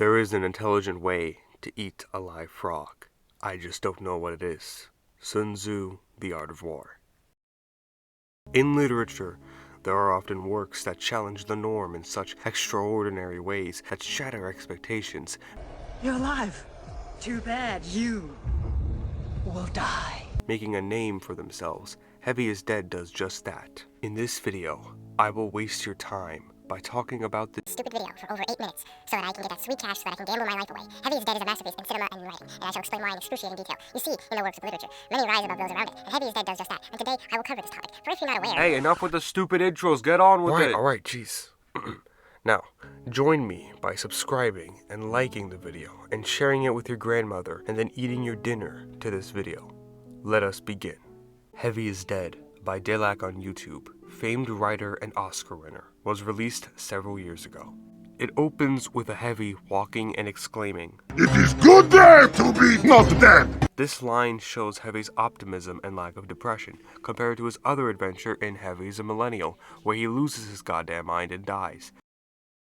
There is an intelligent way to eat a live frog. I just don't know what it is. Sun Tzu, The Art of War. In literature, there are often works that challenge the norm in such extraordinary ways that shatter expectations. You're alive. Too bad you will die. Making a name for themselves. Heavy is Dead does just that. In this video, I will waste your time by talking about the stupid video for over 8 minutes so that I can get that sweet cash so that I can gamble my life away. Heavy is Dead is a masterpiece in cinema and writing, and I shall explain why in excruciating detail. You see, in the works of literature, many rise above those around it, and Heavy is Dead does just that. And today, I will cover this topic. For if you're not aware... Hey, enough with the stupid intros, get on with it! Alright, jeez. Now, join me by subscribing and liking the video, and sharing it with your grandmother, and then eating your dinner to this video. Let us begin. Heavy is Dead by Delac on YouTube, famed writer and Oscar winner, was released several years ago. It opens with a Heavy walking and exclaiming, "It is good there to be not dead!" This line shows Heavy's optimism and lack of depression, compared to his other adventure in Heavy's a Millennial, where he loses his goddamn mind and dies.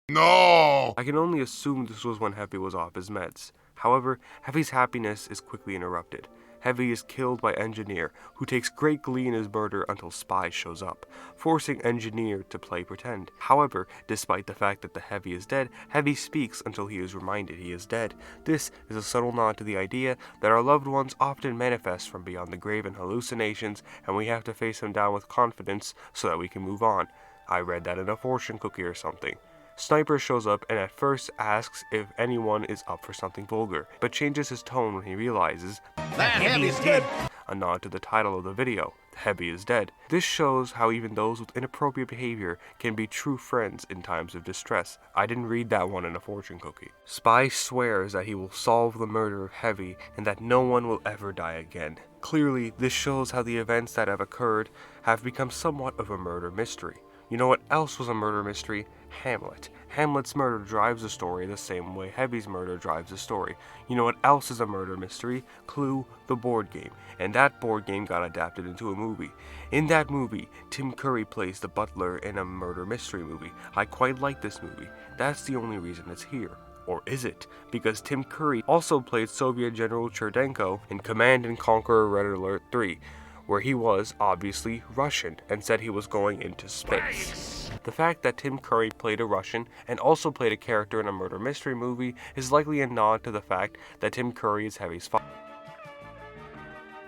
No! I can only assume this was when Heavy was off his meds. However, Heavy's happiness is quickly interrupted. Heavy is killed by Engineer, who takes great glee in his murder until Spy shows up, forcing Engineer to play pretend. However, despite the fact that the Heavy is dead, Heavy speaks until he is reminded he is dead. This is a subtle nod to the idea that our loved ones often manifest from beyond the grave in hallucinations, and we have to face them down with confidence so that we can move on. I read that in a fortune cookie or something. Sniper shows up and at first asks if anyone is up for something vulgar, but changes his tone when he realizes That Heavy is dead! A nod to the title of the video, Heavy is Dead. This shows how even those with inappropriate behavior can be true friends in times of distress. I didn't read that one in a fortune cookie. Spy swears that he will solve the murder of Heavy and that no one will ever die again. Clearly, this shows how the events that have occurred have become somewhat of a murder mystery. You know what else was a murder mystery? Hamlet. Hamlet's murder drives the story the same way Heavy's murder drives the story. You know what else is a murder mystery? Clue, the board game. And that board game got adapted into a movie. In that movie, Tim Curry plays the butler in a murder mystery movie. I quite like this movie. That's the only reason it's here. Or is it? Because Tim Curry also played Soviet General Cherdenko in Command and Conquer Red Alert 3. Where he was, obviously, Russian, and said he was going into space. The fact that Tim Curry played a Russian, and also played a character in a murder mystery movie, is likely a nod to the fact that Tim Curry is Heavy's father.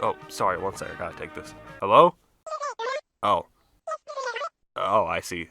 Oh, sorry, one second, I gotta take this. Hello? Oh, I see.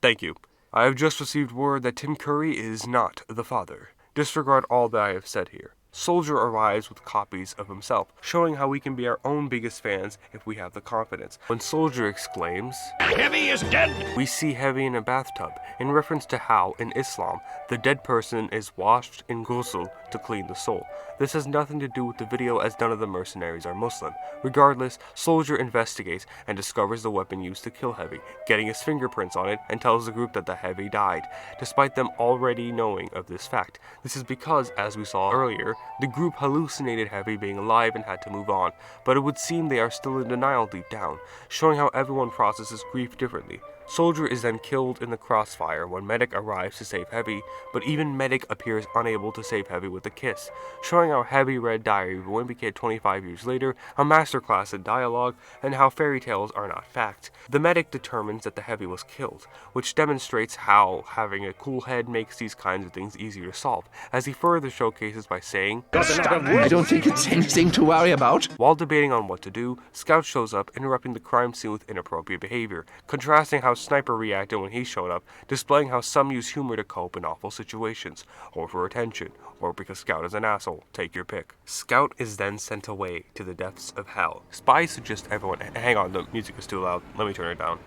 Thank you. I have just received word that Tim Curry is not the father. Disregard all that I have said here. Soldier arrives with copies of himself, showing how we can be our own biggest fans if we have the confidence. When Soldier exclaims, Heavy is dead! We see Heavy in a bathtub, in reference to how, in Islam, the dead person is washed in ghusl to clean the soul. This has nothing to do with the video as none of the mercenaries are Muslim. Regardless, Soldier investigates and discovers the weapon used to kill Heavy, getting his fingerprints on it, and tells the group that the Heavy died, despite them already knowing of this fact. This is because, as we saw earlier, the group hallucinated Heavy being alive and had to move on, but it would seem they are still in denial deep down, showing how everyone processes grief differently. Soldier is then killed in the crossfire when Medic arrives to save Heavy, but even Medic appears unable to save Heavy with a kiss, showing how Heavy read Diary of a Wimpy Kid 25 years later, a masterclass in dialogue, and how fairy tales are not fact. The Medic determines that the Heavy was killed, which demonstrates how having a cool head makes these kinds of things easier to solve, as he further showcases by saying, I don't think it's anything to worry about. While debating on what to do, Scout shows up, interrupting the crime scene with inappropriate behavior, contrasting how Sniper reacted when he showed up, displaying how some use humor to cope in awful situations, or for attention, or because Scout is an asshole. Take your pick. Scout is then sent away to the depths of hell. Spy suggests everyone... Hang on, the music is too loud. Let me turn it down.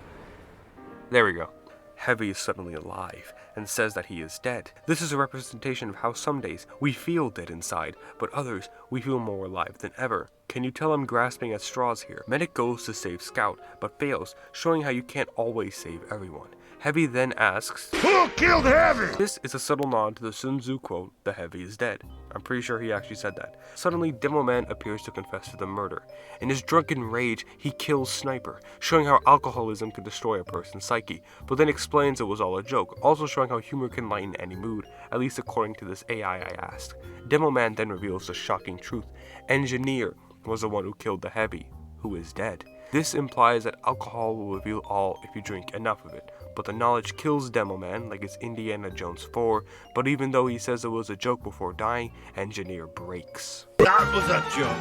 There we go. Heavy is suddenly alive, and says that he is dead. This is a representation of how some days we feel dead inside, but others we feel more alive than ever. Can you tell I'm grasping at straws here? Medic goes to save Scout, but fails, showing how you can't always save everyone. Heavy then asks, Who killed Heavy? This is a subtle nod to the Sun Tzu quote, "The Heavy is dead." I'm pretty sure he actually said that. Suddenly, Demo Man appears to confess to the murder. In his drunken rage, he kills Sniper, showing how alcoholism can destroy a person's psyche, but then explains it was all a joke, also showing how humor can lighten any mood, at least according to this AI I asked. Demo Man then reveals the shocking truth. Engineer was the one who killed the Heavy, who is dead. This implies that alcohol will reveal all if you drink enough of it, but the knowledge kills Demo Man like it's Indiana Jones 4, but even though he says it was a joke before dying, Engineer breaks. That was a joke.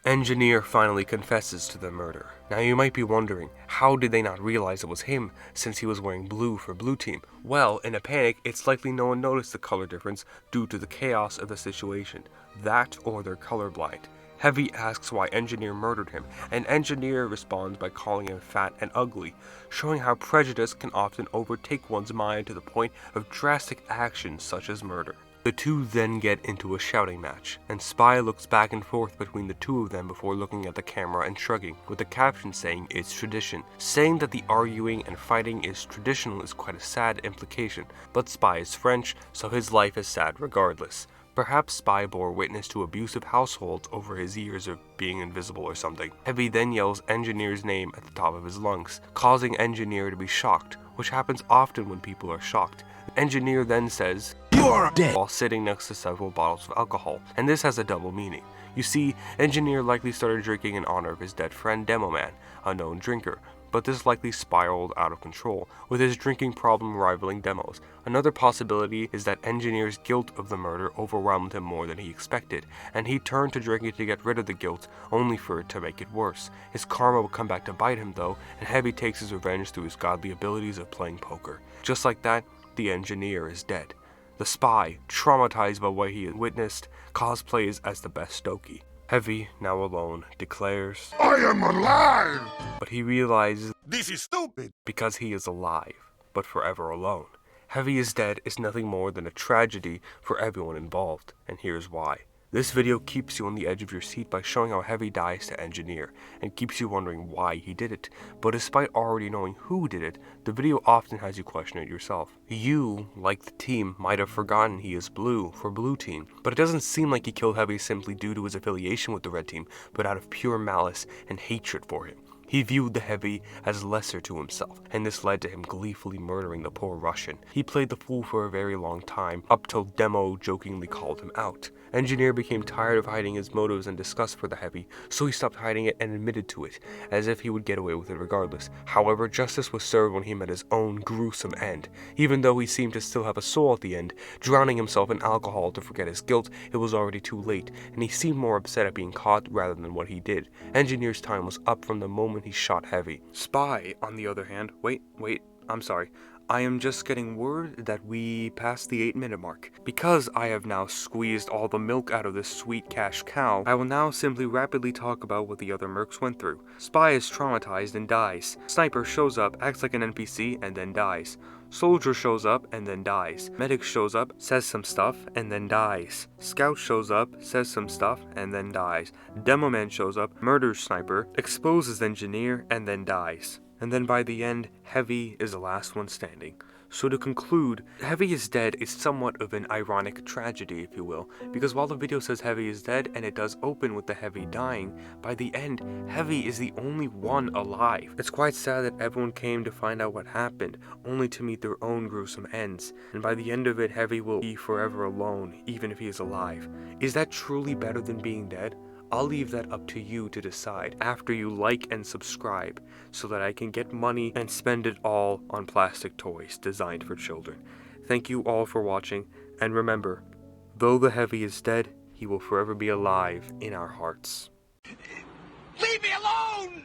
Engineer finally confesses to the murder. Now you might be wondering, how did they not realize it was him since he was wearing blue for Blue Team? Well, in a panic, it's likely no one noticed the color difference due to the chaos of the situation. That or they're colorblind. Heavy asks why Engineer murdered him, and Engineer responds by calling him fat and ugly, showing how prejudice can often overtake one's mind to the point of drastic actions such as murder. The two then get into a shouting match, and Spy looks back and forth between the two of them before looking at the camera and shrugging, with the caption saying it's tradition. Saying that the arguing and fighting is traditional is quite a sad implication, but Spy is French, so his life is sad regardless. Perhaps Spy bore witness to abusive households over his years of being invisible or something. Heavy then yells Engineer's name at the top of his lungs, causing Engineer to be shocked, which happens often when people are shocked. Engineer then says, "You're dead," while sitting next to several bottles of alcohol, and this has a double meaning. You see, Engineer likely started drinking in honor of his dead friend Demo Man, a known drinker, but this likely spiraled out of control, with his drinking problem rivaling Demo's. Another possibility is that Engineer's guilt of the murder overwhelmed him more than he expected, and he turned to drinking to get rid of the guilt, only for it to make it worse. His karma will come back to bite him though, and Heavy takes his revenge through his godly abilities of playing poker. Just like that, the Engineer is dead. The Spy, traumatized by what he had witnessed, cosplays as the best Stokey. Heavy, now alone, declares, I am alive! but he realizes This is stupid! because he is alive, but forever alone. Heavy is dead is nothing more than a tragedy for everyone involved, and here's why. This video keeps you on the edge of your seat by showing how Heavy dies to Engineer, and keeps you wondering why he did it. But despite already knowing who did it, the video often has you question it yourself. You, like the team, might have forgotten he is blue for Blue Team, but it doesn't seem like he killed Heavy simply due to his affiliation with the Red Team, but out of pure malice and hatred for him. He viewed the Heavy as lesser to himself, and this led to him gleefully murdering the poor Russian. He played the fool for a very long time, up till Demo jokingly called him out. Engineer became tired of hiding his motives and disgust for the Heavy, so he stopped hiding it and admitted to it, as if he would get away with it regardless. However, justice was served when he met his own gruesome end. Even though he seemed to still have a soul at the end, drowning himself in alcohol to forget his guilt, it was already too late, and he seemed more upset at being caught rather than what he did. Engineer's time was up from the moment he shot Heavy. Spy, on the other hand, I'm sorry. I am just getting word that we passed the 8-minute mark. Because I have now squeezed all the milk out of this sweet cash cow, I will now simply rapidly talk about what the other mercs went through. Spy is traumatized and dies. Sniper shows up, acts like an NPC, and then dies. Soldier shows up and then dies. Medic shows up, says some stuff, and then dies. Scout shows up, says some stuff, and then dies. Demo Man shows up, murders Sniper, exposes Engineer, and then dies. And then by the end, Heavy is the last one standing. So to conclude, Heavy is dead is somewhat of an ironic tragedy, if you will, because while the video says Heavy is dead and it does open with the Heavy dying, by the end, Heavy is the only one alive. It's quite sad that everyone came to find out what happened, only to meet their own gruesome ends, and by the end of it, Heavy will be forever alone, even if he is alive. Is that truly better than being dead? I'll leave that up to you to decide after you like and subscribe so that I can get money and spend it all on plastic toys designed for children. Thank you all for watching, and remember, though the Heavy is dead, he will forever be alive in our hearts. Leave me alone!